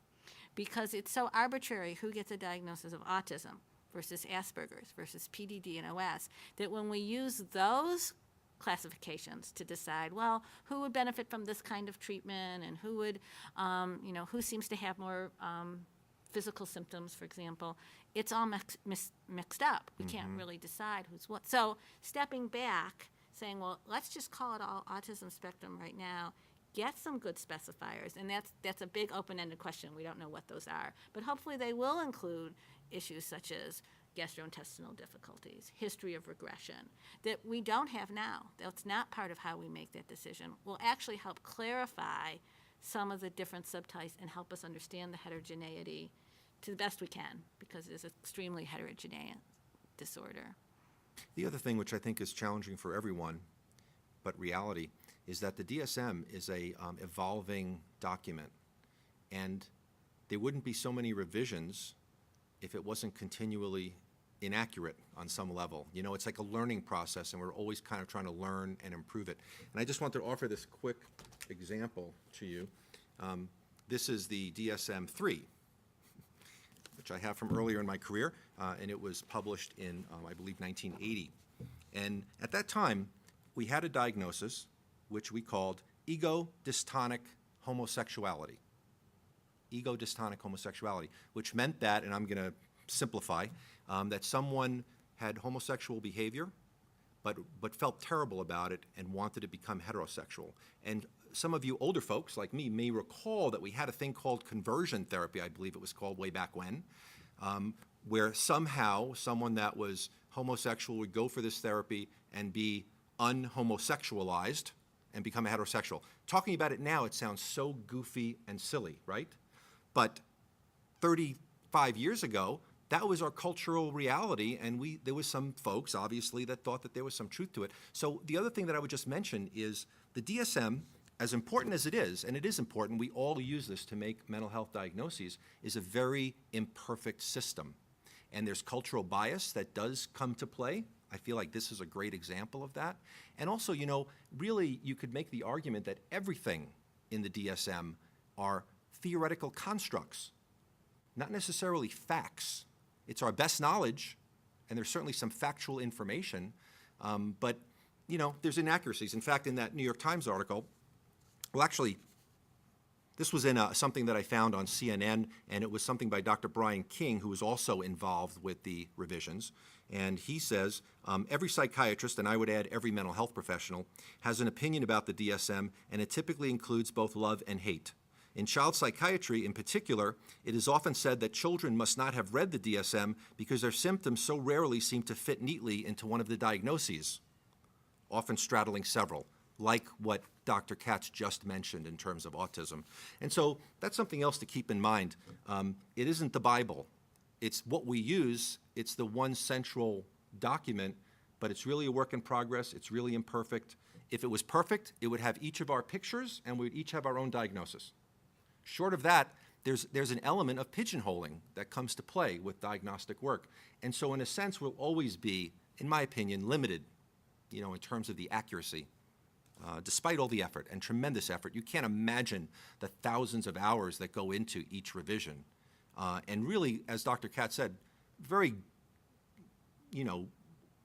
because it's so arbitrary who gets a diagnosis of autism versus Asperger's versus PDD and OS, that when we use those classifications to decide, well, who would benefit from this kind of treatment and who would, who seems to have more physical symptoms, for example, it's all mixed up. We can't really decide who's what. So stepping back, saying, well, let's just call it all autism spectrum right now, get some good specifiers, and that's a big open-ended question. We don't know what those are, but hopefully they will include issues such as gastrointestinal difficulties, history of regression, that we don't have now. That's not part of how we make that decision. Will actually help clarify some of the different subtypes and help us understand the heterogeneity to the best we can, because it is an extremely heterogeneous disorder. The other thing which I think is challenging for everyone, but reality, is that the DSM is a evolving document, and there wouldn't be so many revisions if it wasn't continually inaccurate on some level. You know, it's like a learning process, and we're always kind of trying to learn and improve it. And I just want to offer this quick example to you. This is the DSM-3, which I have from earlier in my career, and it was published in, I believe, 1980. And at that time, we had a diagnosis which we called ego-dystonic homosexuality. Ego-dystonic homosexuality, which meant that, and I'm going to simplify, that someone had homosexual behavior, but felt terrible about it and wanted to become heterosexual. And some of you older folks like me may recall that we had a thing called conversion therapy, I believe it was called way back when, where somehow someone that was homosexual would go for this therapy and be unhomosexualized and become a heterosexual. Talking about it now, it sounds so goofy and silly, right? But 35 years ago, that was our cultural reality, and there was some folks, obviously, that thought that there was some truth to it. So the other thing that I would just mention is the DSM, as important as it is, and it is important, we all use this to make mental health diagnoses, is a very imperfect system. And there's cultural bias that does come to play. I feel like this is a great example of that. And also, you know, really you could make the argument that everything in the DSM are theoretical constructs, not necessarily facts. It's our best knowledge, and there's certainly some factual information, but, you know, there's inaccuracies. In fact, in that New York Times article, well, actually, this was in something that I found on CNN, and it was something by Dr. Brian King, who was also involved with the revisions. And he says, every psychiatrist, and I would add every mental health professional, has an opinion about the DSM, and it typically includes both love and hate. In child psychiatry in particular, it is often said that children must not have read the DSM because their symptoms so rarely seem to fit neatly into one of the diagnoses, often straddling several, like what Dr. Katz just mentioned in terms of autism. And so that's something else to keep in mind. It isn't the Bible. It's what we use. It's the one central document, but it's really a work in progress. It's really imperfect. If it was perfect, it would have each of our pictures, and we'd each have our own diagnosis. Short of that, there's an element of pigeonholing that comes to play with diagnostic work. And so in a sense, we'll always be, in my opinion, limited, you know, in terms of the accuracy. Despite all the effort and tremendous effort, you can't imagine the thousands of hours that go into each revision. And really, as Dr. Katz said, very, you know,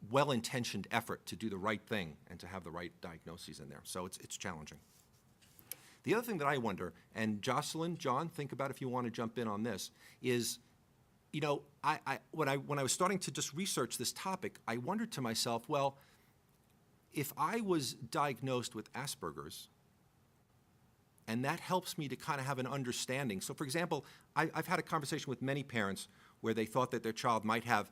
well-intentioned effort to do the right thing and to have the right diagnoses in there. So it's challenging. The other thing that I wonder, and Jocelyn, John, think about if you want to jump in on this, is, you know, when I was starting to just research this topic, I wondered to myself, well, if I was diagnosed with Asperger's, and that helps me to kind of have an understanding. So, for example, I've had a conversation with many parents where they thought that their child might have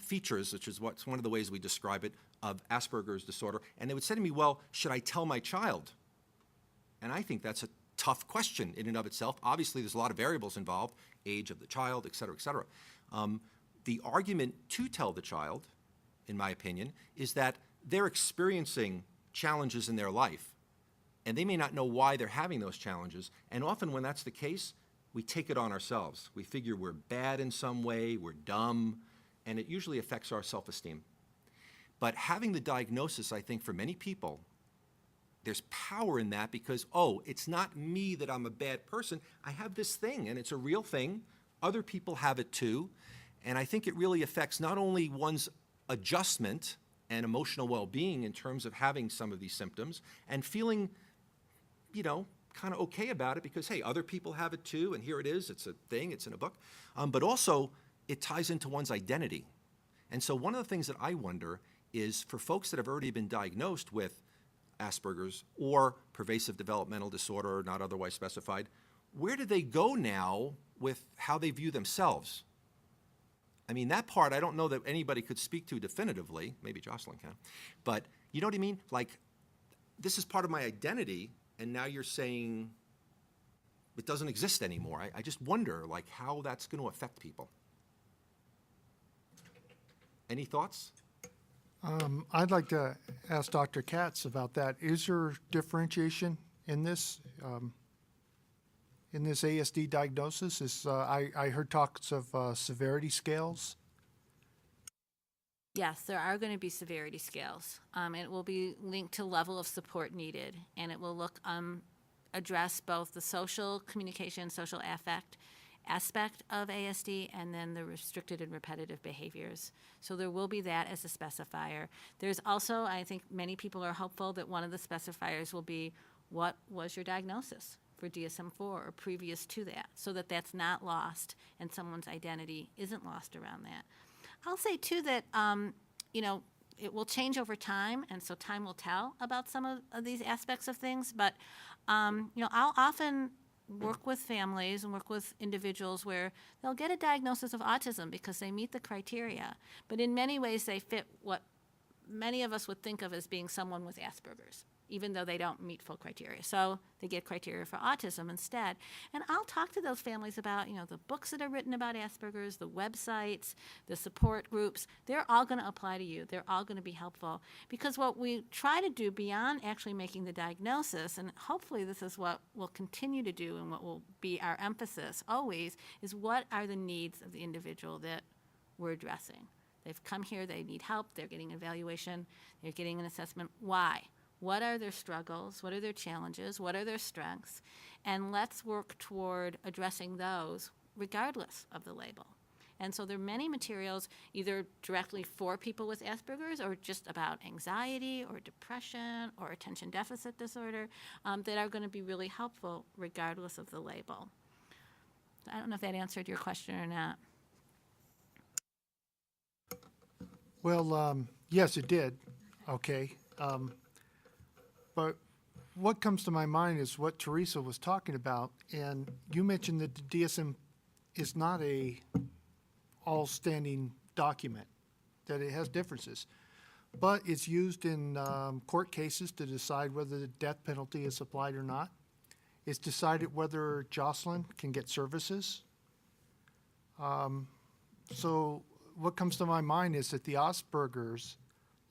features, which is what's one of the ways we describe it, of Asperger's disorder, and they would say to me, well, should I tell my child? And I think that's a tough question in and of itself. Obviously, there's a lot of variables involved, age of the child, et cetera, et cetera. The argument to tell the child, in my opinion, is that they're experiencing challenges in their life, and they may not know why they're having those challenges. And often when that's the case, we take it on ourselves. We figure we're bad in some way, we're dumb, and it usually affects our self-esteem. But having the diagnosis, I think, for many people, there's power in that because, oh, it's not me that I'm a bad person. I have this thing, and it's a real thing. Other people have it too. And I think it really affects not only one's adjustment and emotional well-being in terms of having some of these symptoms and feeling, you know, kind of okay about it because, hey, other people have it too, and here it is. It's a thing. It's in a book. But also, it ties into one's identity. And so one of the things that I wonder is for folks that have already been diagnosed with Asperger's or pervasive developmental disorder, not otherwise specified, where do they go now with how they view themselves? I mean, that part I don't know that anybody could speak to definitively. Maybe Jocelyn can. But you know what I mean? Like, this is part of my identity, and now you're saying it doesn't exist anymore. I just wonder, like, how that's going to affect people. Any thoughts? I'd like to ask Dr. Katz about that. Is there differentiation in this ASD diagnosis? I heard talks of severity scales. Yes, there are going to be severity scales. It will be linked to level of support needed, and it will address both the social communication, social affect aspect of ASD and then the restricted and repetitive behaviors. So there will be that as a specifier. There's also, I think many people are hopeful that one of the specifiers will be what was your diagnosis for DSM-4 or previous to that, so that that's not lost and someone's identity isn't lost around that. I'll say too that, you know, it will change over time, and so time will tell about some of these aspects of things, but, you know, I'll often work with families and work with individuals where they'll get a diagnosis of autism because they meet the criteria, but in many ways they fit what many of us would think of as being someone with Asperger's, even though they don't meet full criteria. So they get criteria for autism instead. And I'll talk to those families about, you know, the books that are written about Asperger's, the websites, the support groups. They're all going to apply to you. They're all going to be helpful. Because what we try to do beyond actually making the diagnosis, and hopefully this is what we'll continue to do and what will be our emphasis always, is what are the needs of the individual that we're addressing. They've come here, they need help, they're getting an evaluation, they're getting an assessment. Why? What are their struggles? What are their challenges? What are their strengths? And let's work toward addressing those regardless of the label. And so there are many materials either directly for people with Asperger's or just about anxiety or depression or attention deficit disorder that are going to be really helpful regardless of the label. I don't know if that answered your question or not. Well, yes, it did. Okay. But what comes to my mind is what Teresa was talking about, and you mentioned that the DSM is not a all-standing document, that it has differences. But it's used in court cases to decide whether the death penalty is applied or not. It's decided whether Jocelyn can get services. So what comes to my mind is that the Asperger's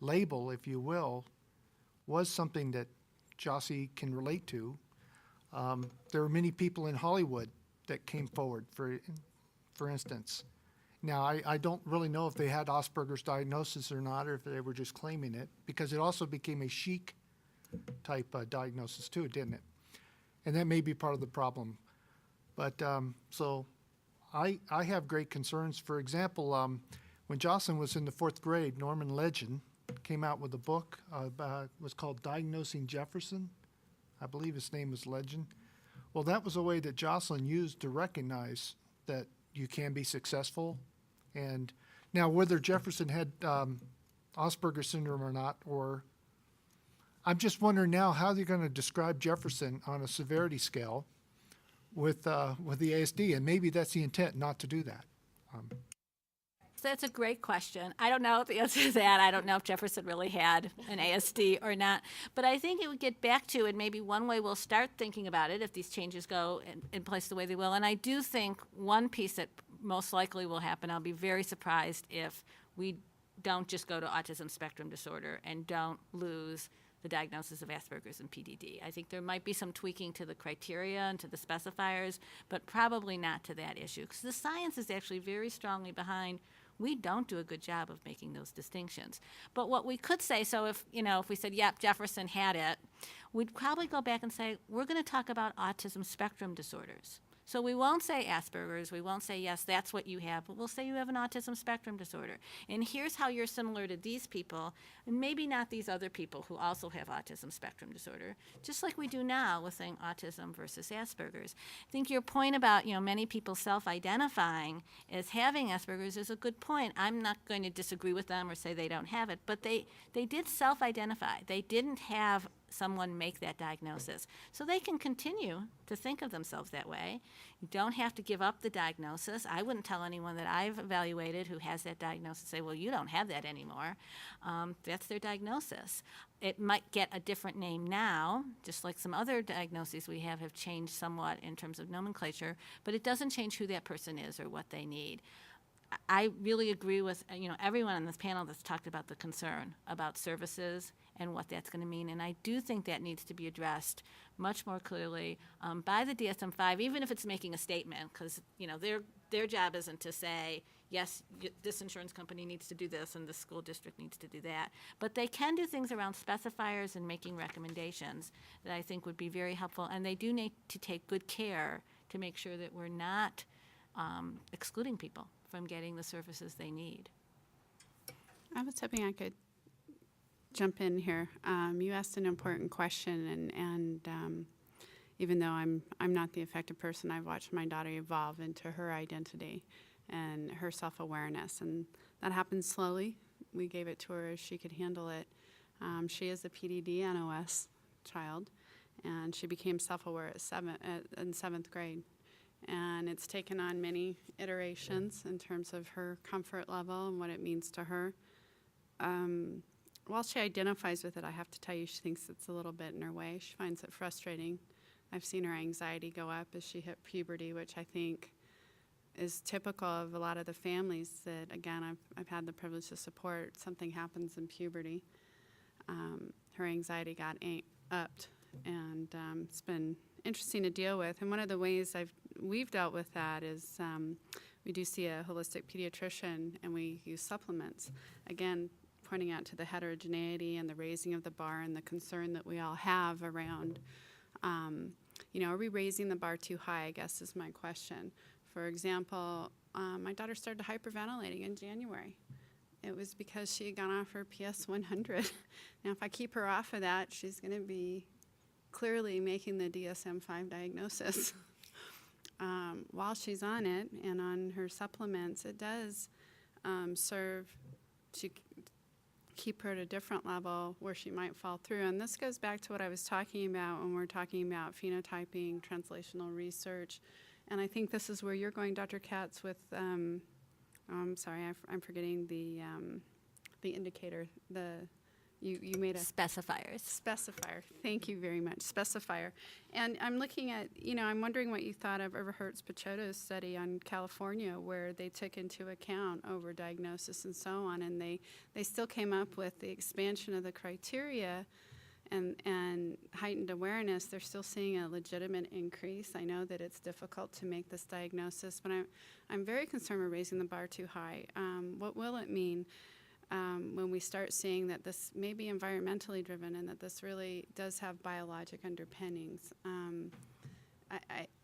label, if you will, was something that Jossie can relate to. There are many people in Hollywood that came forward, for instance. Now, I don't really know if they had Asperger's diagnosis or not, or if they were just claiming it, because it also became a chic type diagnosis too, didn't it? And that may be part of the problem. But so I have great concerns. For example, when Jocelyn was in the 4th grade, Norman Legend came out with a book, was called Diagnosing Jefferson. I believe his name was Legend. Well, that was a way that Jocelyn used to recognize that you can be successful. And now whether Jefferson had Asperger's syndrome or not, or I'm just wondering now how they're going to describe Jefferson on a severity scale with the ASD, and maybe that's the intent, not to do that. So that's a great question. I don't know the answer to that. I don't know if Jefferson really had an ASD or not. But I think it would get back to, and maybe one way we'll start thinking about it if these changes go in place the way they will. And I do think one piece that most likely will happen, I'll be very surprised if we don't just go to autism spectrum disorder and don't lose the diagnosis of Asperger's and PDD. I think there might be some tweaking to the criteria and to the specifiers, but probably not to that issue. Because the science is actually very strongly behind. We don't do a good job of making those distinctions. But what we could say, so if we said, yep, Jefferson had it, we'd probably go back and say, we're going to talk about autism spectrum disorders. So we won't say Asperger's, we won't say, yes, that's what you have, but we'll say you have an autism spectrum disorder. And here's how you're similar to these people, and maybe not these other people who also have autism spectrum disorder, just like we do now with saying autism versus Asperger's. I think your point about, many people self-identifying as having Asperger's is a good point. I'm not going to disagree with them or say they don't have it, but they did self-identify. They didn't have someone make that diagnosis. So they can continue to think of themselves that way. You don't have to give up the diagnosis. I wouldn't tell anyone that I've evaluated who has that diagnosis, say, well, you don't have that anymore. That's their diagnosis. It might get a different name now, just like some other diagnoses we have changed somewhat in terms of nomenclature, but it doesn't change who that person is or what they need. I really agree with everyone on this panel that's talked about the concern about services and what that's going to mean, and I do think that needs to be addressed much more clearly by the DSM-5, even if it's making a statement, because their job isn't to say, yes, this insurance company needs to do this and this school district needs to do that, but they can do things around specifiers and making recommendations that I think would be very helpful, and they do need to take good care to make sure that we're not excluding people from getting the services they need. I was hoping I could jump in here. You asked an important question, and even though I'm not the affected person, I've watched my daughter evolve into her identity and her self-awareness, and that happened slowly. We gave it to her as she could handle it. She is a PDD NOS child, and she became self-aware in seventh grade. And it's taken on many iterations in terms of her comfort level and what it means to her. While she identifies with it, I have to tell you, she thinks it's a little bit in her way. She finds it frustrating. I've seen her anxiety go up as she hit puberty, which I think is typical of a lot of the families that, again, I've had the privilege to support. Something happens in puberty. Her anxiety got upped, and it's been interesting to deal with. And one of the ways we've dealt with that is we do see a holistic pediatrician, and we use supplements. Again, pointing out to the heterogeneity and the raising of the bar and the concern that we all have around, are we raising the bar too high, I guess is my question. For example, my daughter started hyperventilating in January. It was because she had gone off her PS 100. Now, if I keep her off of that, she's going to be clearly making the DSM-5 diagnosis. While she's on it and on her supplements, it does serve to keep her at a different level where she might fall through. And this goes back to what I was talking about when we're talking about phenotyping, translational research. And I think this is where you're going, Dr. Katz, with, I'm sorry, I'm forgetting the indicator, you made a Specifiers. specifier. Thank you very much. Specifier. And I'm looking at, I'm wondering what you thought of Everhertz-Pachotto's study on California, where they took into account overdiagnosis and so on, and they still came up with the expansion of the criteria and heightened awareness. They're still seeing a legitimate increase. I know that it's difficult to make this diagnosis, but I'm very concerned we're raising the bar too high. What will it mean when we start seeing that this may be environmentally driven and that this really does have biologic underpinnings?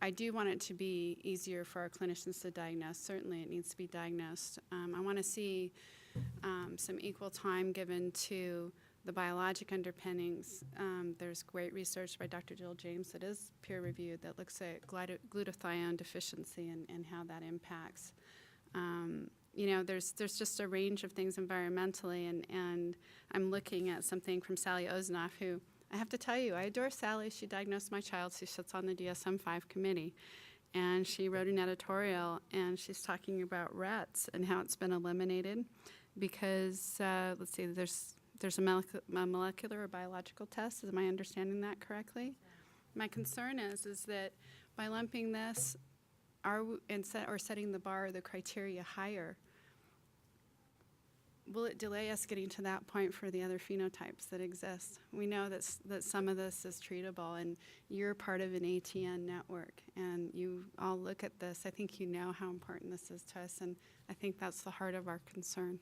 I do want it to be easier for our clinicians to diagnose. Certainly it needs to be diagnosed. I want to see some equal time given to the biologic underpinnings. There's great research by Dr. Jill James that is peer-reviewed that looks at glutathione deficiency and how that impacts. There's just a range of things environmentally, and I'm looking at something from Sally Ozenoff, who, I have to tell you, I adore Sally. She diagnosed my child. She sits on the DSM-5 committee. and she wrote an editorial, and she's talking about Rett's and how it's been eliminated because, let's see, there's a molecular or biological test. Am I understanding that correctly? My concern is that by lumping this or setting the bar or the criteria higher, will it delay us getting to that point for the other phenotypes that exist? We know that some of this is treatable, and you're part of an ATN network, and you all look at this. I think you know how important this is to us, and I think that's the heart of our concern.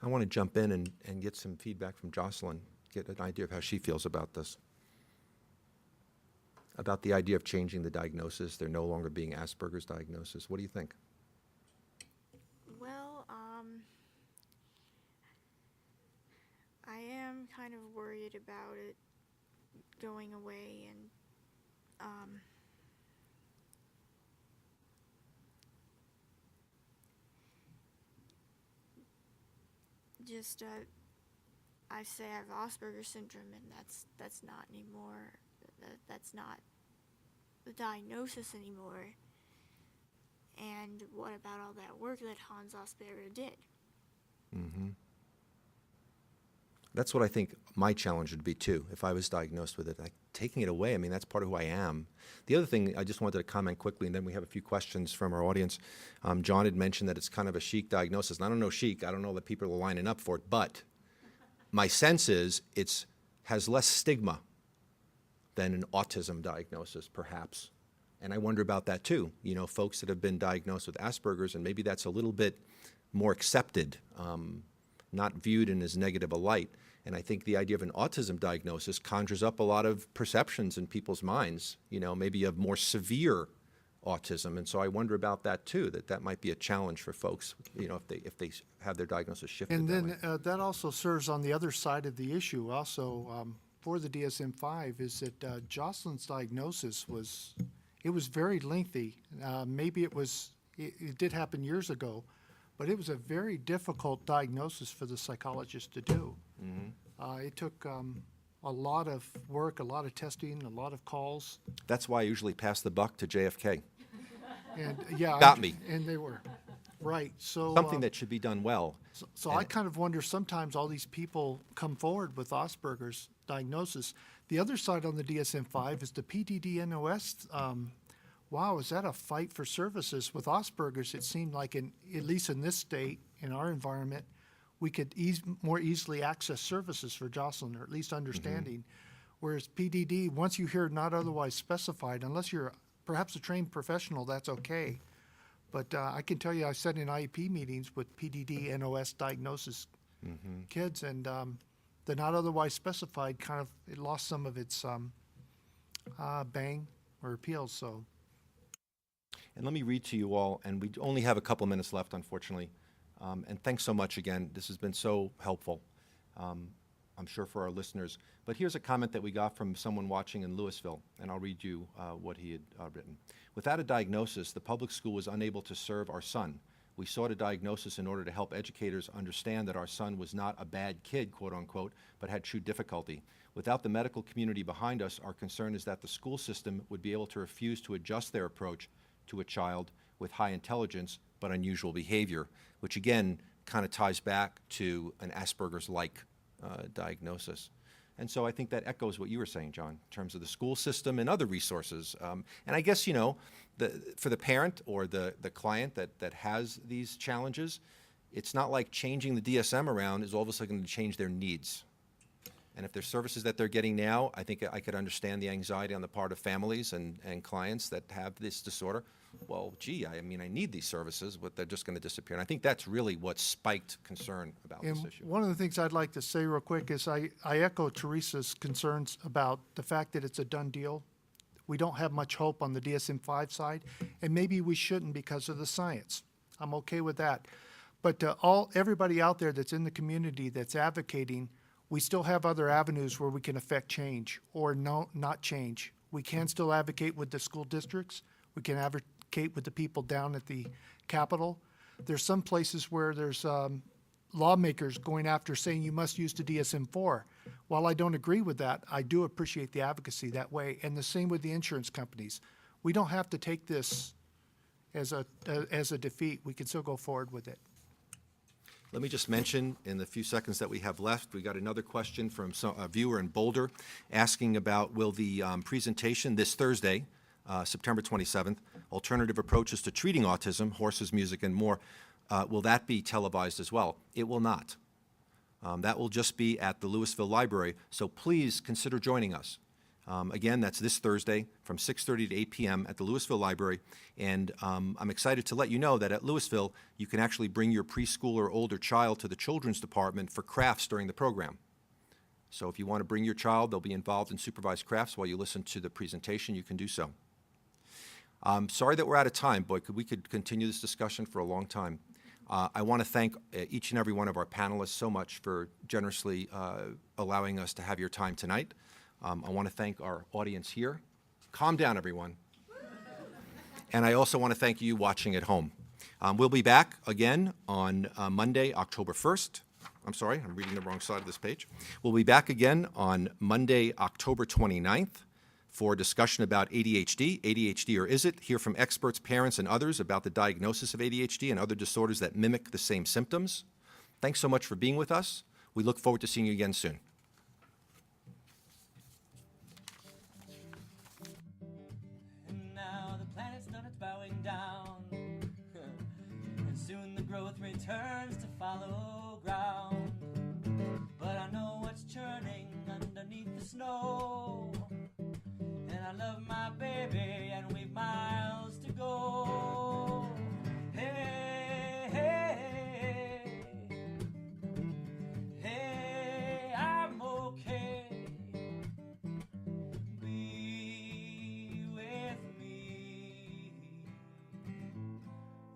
I want to jump in and get some feedback from Jocelyn, get an idea of how she feels about this. About the idea of changing the diagnosis, there no longer being Asperger's diagnosis. What do you think? Well, I am kind of worried about it going away, and just I say I have Asperger's syndrome, and that's not anymore. That's not the diagnosis anymore. And what about all that work that Hans Asperger did? Mm-hmm. That's what I think my challenge would be too, if I was diagnosed with it. Like, taking it away, I mean, that's part of who I am. The other thing, I just wanted to comment quickly, and then we have a few questions from our audience. John had mentioned that it's kind of a chic diagnosis, and I don't know chic, I don't know that people are lining up for it, but my sense is it has less stigma than an autism diagnosis, perhaps. And I wonder about that too. You know, folks that have been diagnosed with Asperger's, and maybe that's a little bit more accepted, not viewed in as negative a light. And I think the idea of an autism diagnosis conjures up a lot of perceptions in people's minds, you know, maybe of more severe autism. And so I wonder about that too, that might be a challenge for folks, you know, if they have their diagnosis shifted. And that then way. that also serves on the other side of the issue also for the DSM-5 is that Jocelyn's diagnosis was very lengthy. Maybe it did happen years ago, but it was a very difficult diagnosis for the psychologist to do. Mm-hmm. It took a lot of work, a lot of testing, a lot of calls. That's why I usually pass the buck to JFK. And yeah, Got me. And they were right. So Something that should be done well. So I kind of wonder, sometimes all these people come forward with Asperger's diagnosis. The other side on the DSM-5 is the PDD-NOS. Wow, is that a fight for services? With Asperger's, it seemed like, at least in this state, in our environment, we could more easily access services for Jocelyn, or at least understanding. Whereas PDD, once you hear not otherwise specified, unless you're perhaps a trained professional, that's okay. But I can tell you, I sat in IEP meetings with PDD-NOS diagnosis kids, and the not otherwise specified it lost some of its bang or appeal. So. And let me read to you all, and we only have a couple minutes left, unfortunately. And thanks so much again. This has been so helpful, I'm sure, for our listeners. But here's a comment that we got from someone watching in Louisville, and I'll read you what he had written. Without a diagnosis, the public school was unable to serve our son. We sought a diagnosis in order to help educators understand that our son was not a bad kid, quote unquote, but had true difficulty. Without the medical community behind us, our concern is that the school system would be able to refuse to adjust their approach to a child with high intelligence but unusual behavior, which again kind of ties back to an Asperger's-like diagnosis. And so I think that echoes what you were saying, John, in terms of the school system and other resources. And I guess, you know, for the parent or the client that has these challenges, it's not like changing the DSM around is all of a sudden going to change their needs. And if there's services that they're getting now, I think I could understand the anxiety on the part of families and clients that have this disorder. Well, gee, I mean, I need these services, but they're just going to disappear. And I think that's really what spiked concern about this issue. One of the things I'd like to say real quick is I echo Teresa's concerns about the fact that it's a done deal. We don't have much hope on the DSM-5 side, and maybe we shouldn't because of the science. I'm okay with that. But everybody out there that's in the community that's advocating, we still have other avenues where we can affect change or not change. We can still advocate with the school districts. We can advocate with the people down at the Capitol. There's some places where there's lawmakers going after saying you must use the DSM-4. While I don't agree with that, I do appreciate the advocacy that way. And the same with the insurance companies. we don't have to take this as a defeat. We can still go forward with it. Let me just mention, in the few seconds that we have left, we got another question from a viewer in Boulder asking about, will the presentation this Thursday, September 27th, Alternative Approaches to Treating Autism, Horses, Music, and More, will that be televised as well? It will not. That will just be at the Louisville Library, so please consider joining us. Again, that's this Thursday from 6:30 to 8 p.m. at the Louisville Library, and I'm excited to let you know that at Louisville, you can actually bring your preschool or older child to the children's department for crafts during the program. So if you want to bring your child, they'll be involved in supervised crafts while you listen to the presentation, you can do so. Sorry that we're out of time, but we could continue this discussion for a long time. I want to thank each and every one of our panelists so much for generously allowing us to have your time tonight. I want to thank our audience here. Calm down, everyone. And I also want to thank you watching at home. We'll be back again on Monday, October 1st. I'm sorry, I'm reading the wrong side of this page. We'll be back again on Monday, October 29th for a discussion about ADHD. ADHD, or is it? Hear from experts, parents, and others about the diagnosis of ADHD and other disorders that mimic the same symptoms. Thanks so much for being with us. We look forward to seeing you again soon. And now the planet's done its bowing down, and soon the growth returns to follow ground. But I know what's churning underneath the snow, and I love my baby, and we've miles to go. Hey, hey, hey, I'm okay. Be with me.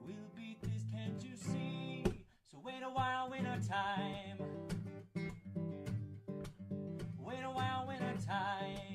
We'll beat this, can't you see? So wait a while, winter time. Wait a while, winter time.